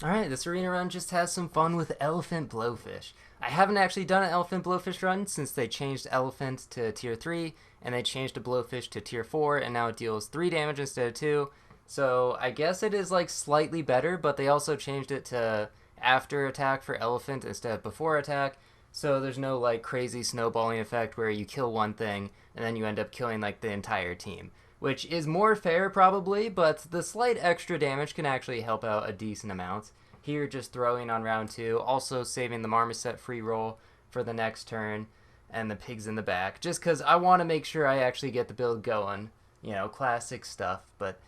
Alright, this arena run just has some fun with elephant blowfish. I haven't actually done an elephant blowfish run since they changed elephant to tier 3 and they changed the blowfish to tier 4 and now it deals 3 damage instead of 2. So I guess it is like slightly better, but they also changed it to after attack for elephant instead of before attack. So there's no like crazy snowballing effect where you kill one thing and then you end up killing like the entire team, which is more fair probably, but the slight extra damage can actually help out a decent amount. Here, just throwing on round 2, also saving the Marmoset free roll for the next turn, and the pigs in the back, just because I want to make sure I actually get the build going. You know, classic stuff, but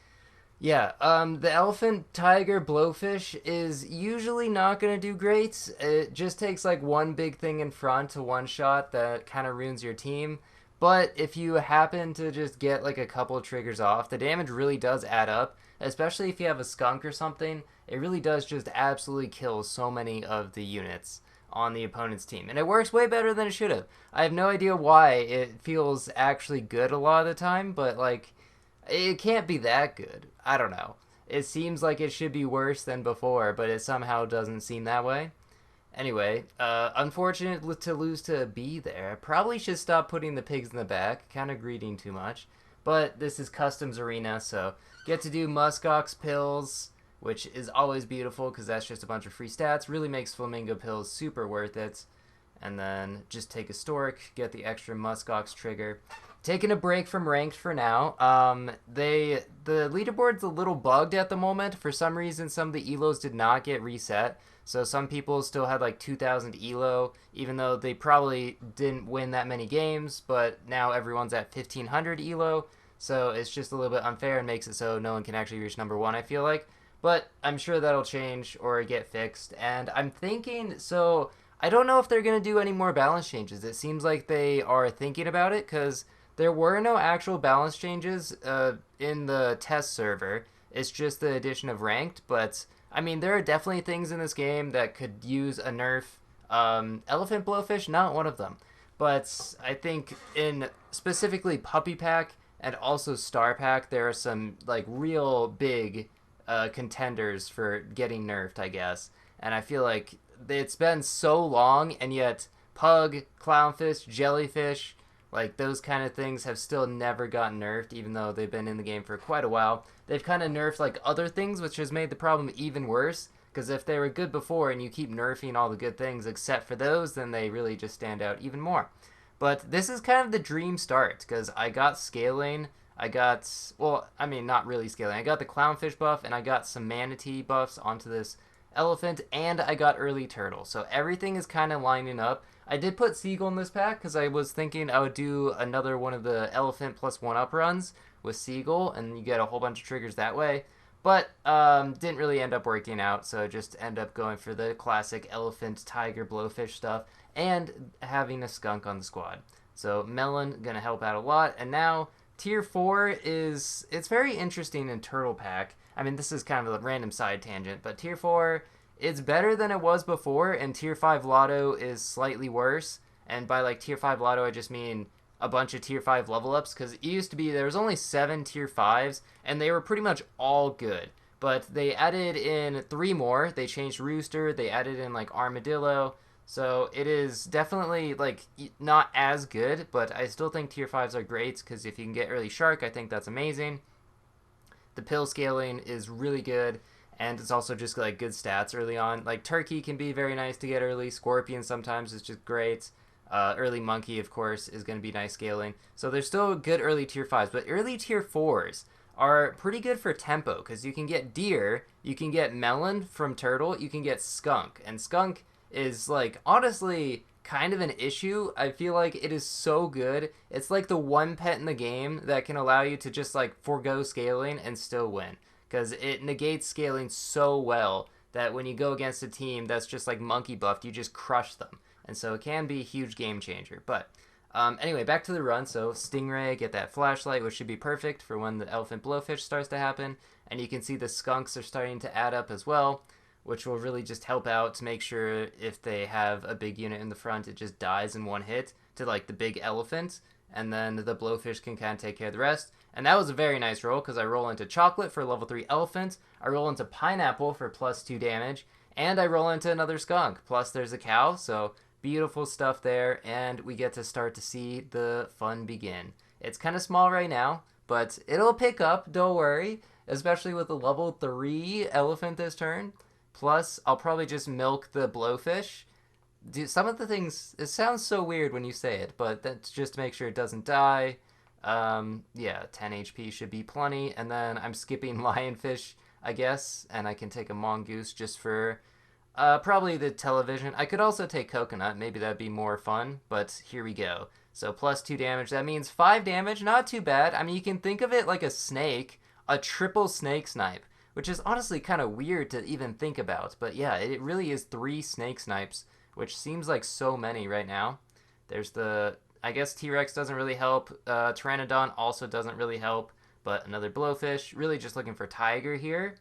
yeah, the elephant tiger blowfish is usually not going to do great. It just takes like one big thing in front to one shot that kind of ruins your team. But if you happen to just get like a couple of triggers off, the damage really does add up, especially if you have a skunk or something. It really does just absolutely kill so many of the units on the opponent's team. And it works way better than it should have. I have no idea why it feels actually good a lot of the time, but like it can't be that good. I don't know. It seems like it should be worse than before, but it somehow doesn't seem that way. Anyway, unfortunate to lose to B there. Probably should stop putting the pigs in the back. Kind of greeting too much. But this is Customs Arena, so get to do muskox pills, which is always beautiful because that's just a bunch of free stats. Really makes flamingo pills super worth it. And then just take a stork, get the extra muskox trigger. Taking a break from ranked for now. The leaderboard's a little bugged at the moment. For some reason, some of the elos did not get reset. So some people still had like 2,000 elo, even though they probably didn't win that many games. But now everyone's at 1,500 elo. So it's just a little bit unfair and makes it so no one can actually reach number one, I feel like. But I'm sure that'll change or get fixed. And I'm thinking, so I don't know if they're going to do any more balance changes. It seems like they are thinking about it because there were no actual balance changes in the test server. It's just the addition of ranked, but I mean, there are definitely things in this game that could use a nerf. Elephant blowfish, not one of them. But I think in specifically Puppy Pack and also Star Pack, there are some like real big contenders for getting nerfed, I guess. And I feel like it's been so long, and yet Pug, Clownfish, Jellyfish, like those kind of things have still never gotten nerfed, even though they've been in the game for quite a while. They've kind of nerfed like other things, which has made the problem even worse. Because if they were good before and you keep nerfing all the good things except for those, then they really just stand out even more. But this is kind of the dream start because I got scaling. I got, well, I mean, not really scaling. I got the clownfish buff and I got some manatee buffs onto this elephant and I got early turtle. So everything is kind of lining up. I did put seagull in this pack because I was thinking I would do another one of the elephant plus one up runs with seagull and you get a whole bunch of triggers that way. But didn't really end up working out, so just end up going for the classic elephant, tiger, blowfish stuff, and having a skunk on the squad. So Melon gonna help out a lot, and now tier 4 is it's very interesting in Turtle Pack. I mean, this is kind of a random side tangent, but tier 4 it's better than it was before, and tier 5 Lotto is slightly worse. And by like tier 5 Lotto, I just mean a bunch of tier 5 level ups because it used to be there was only 7 tier 5s and they were pretty much all good, but they added in 3 more. They changed Rooster, they added in like Armadillo, so it is definitely like not as good, but I still think tier 5s are great because if you can get early Shark, I think that's amazing. The pill scaling is really good, and it's also just like good stats early on. Like Turkey can be very nice to get early. Scorpion sometimes is just great. Early Monkey, of course, is going to be nice scaling. So there's still good early tier 5s, but early tier 4s are pretty good for tempo because you can get Deer, you can get Melon from Turtle, you can get Skunk. And Skunk is like honestly kind of an issue. I feel like it is so good. It's like the one pet in the game that can allow you to just like forego scaling and still win because it negates scaling so well that when you go against a team that's just like monkey buffed, you just crush them. And so it can be a huge game changer. But anyway, back to the run. So Stingray, get that flashlight, which should be perfect for when the elephant blowfish starts to happen. And you can see the skunks are starting to add up as well, which will really just help out to make sure if they have a big unit in the front, it just dies in one hit to like the big elephant. and then the blowfish can kind of take care of the rest. And that was a very nice roll because I roll into chocolate for level 3 elephant, I roll into pineapple for +2 damage, and I roll into another skunk. Plus there's a cow, so beautiful stuff there, and we get to start to see the fun begin. It's kind of small right now, but it'll pick up, don't worry, especially with the level 3 elephant this turn. Plus, I'll probably just milk the blowfish. Some of the things, it sounds so weird when you say it, but that's just to make sure it doesn't die. Yeah, 10 HP should be plenty. And then I'm skipping lionfish, I guess, and I can take a mongoose just for probably the television. I could also take coconut, maybe that'd be more fun, but here we go. So +2 damage, that means 5 damage, not too bad. I mean, you can think of it like a snake, a triple snake snipe, which is honestly kind of weird to even think about. But yeah, it really is 3 snake snipes, which seems like so many right now. There's the, I guess T-Rex doesn't really help. Pteranodon also doesn't really help, but another blowfish. Really just looking for tiger here.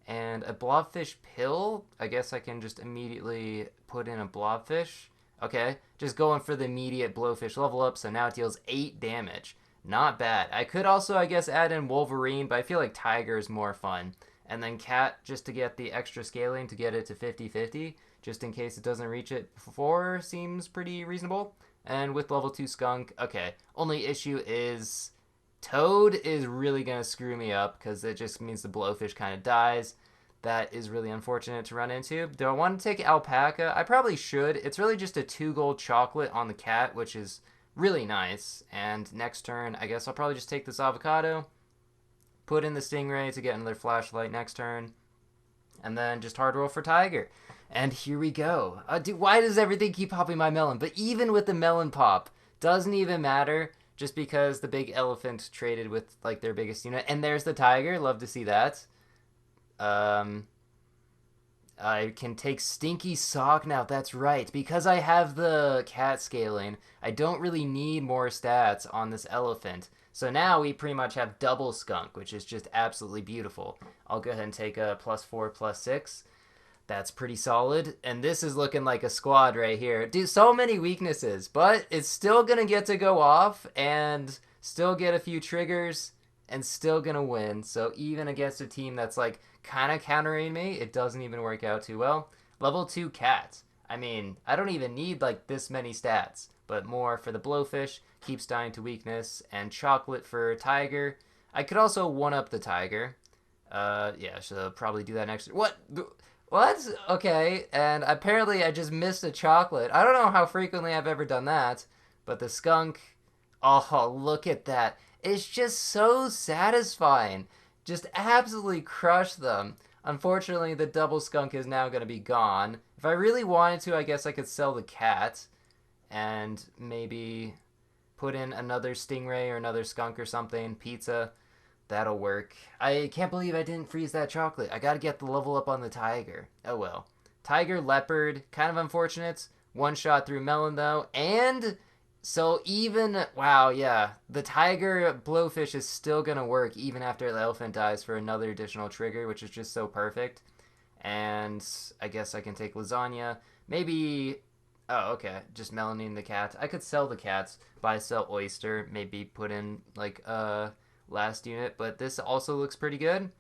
And a blobfish pill. I guess I can just immediately put in a blobfish. Okay, just going for the immediate blowfish level up, so now it deals 8 damage. Not bad. I could also, I guess, add in Wolverine, but I feel like Tiger is more fun. And then Cat, just to get the extra scaling to get it to 50-50, just in case it doesn't reach it before, seems pretty reasonable. And with level 2 Skunk, okay. Only issue is Toad is really going to screw me up, because it just means the blowfish kind of dies. That is really unfortunate to run into. Do I want to take Alpaca? I probably should. It's really just a 2 gold chocolate on the cat, which is really nice. And next turn, I guess I'll probably just take this avocado, put in the stingray to get another flashlight next turn, and then just hard roll for tiger. And here we go. Dude, why does everything keep popping my melon? But even with the melon pop, doesn't even matter, just because the big elephant traded with like their biggest unit. And there's the tiger. Love to see that. I can take Stinky Sock now, that's right. Because I have the cat scaling, I don't really need more stats on this elephant. So now we pretty much have double skunk, which is just absolutely beautiful. I'll go ahead and take a +4, +6. That's pretty solid. And this is looking like a squad right here. Dude, so many weaknesses, but it's still going to get to go off and still get a few triggers and still going to win. So even against a team that's like kind of countering me, it doesn't even work out too well. Level 2 cat. I mean, I don't even need like this many stats, but more for the blowfish, keeps dying to weakness, and chocolate for tiger. I could also 1-up the tiger. Yeah, so probably do that next. What? Okay, and apparently I just missed a chocolate. I don't know how frequently I've ever done that, but the skunk, oh, look at that. It's just so satisfying. Just absolutely crush them. Unfortunately, the double skunk is now going to be gone. If I really wanted to, I guess I could sell the cat and maybe put in another stingray or another skunk or something. Pizza. That'll work. I can't believe I didn't freeze that chocolate. I gotta get the level up on the tiger. Oh well. Tiger, leopard, kind of unfortunate. 1 shot through melon though. And so even, wow, yeah. The tiger blowfish is still gonna work even after the elephant dies for another additional trigger, which is just so perfect. And I guess I can take lasagna. Maybe, oh, okay. Just melaning the cat. I could sell the cats, buy, sell oyster. Maybe put in like, last unit, but this also looks pretty good.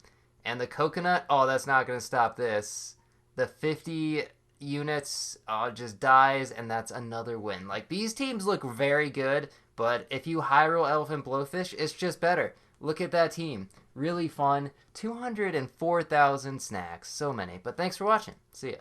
And the coconut, oh, that's not going to stop this. The 50 units just dies, and that's another win. Like, these teams look very good, but if you high roll elephant blowfish, it's just better. Look at that team. Really fun. 204,000 snacks. So many. But thanks for watching. See ya.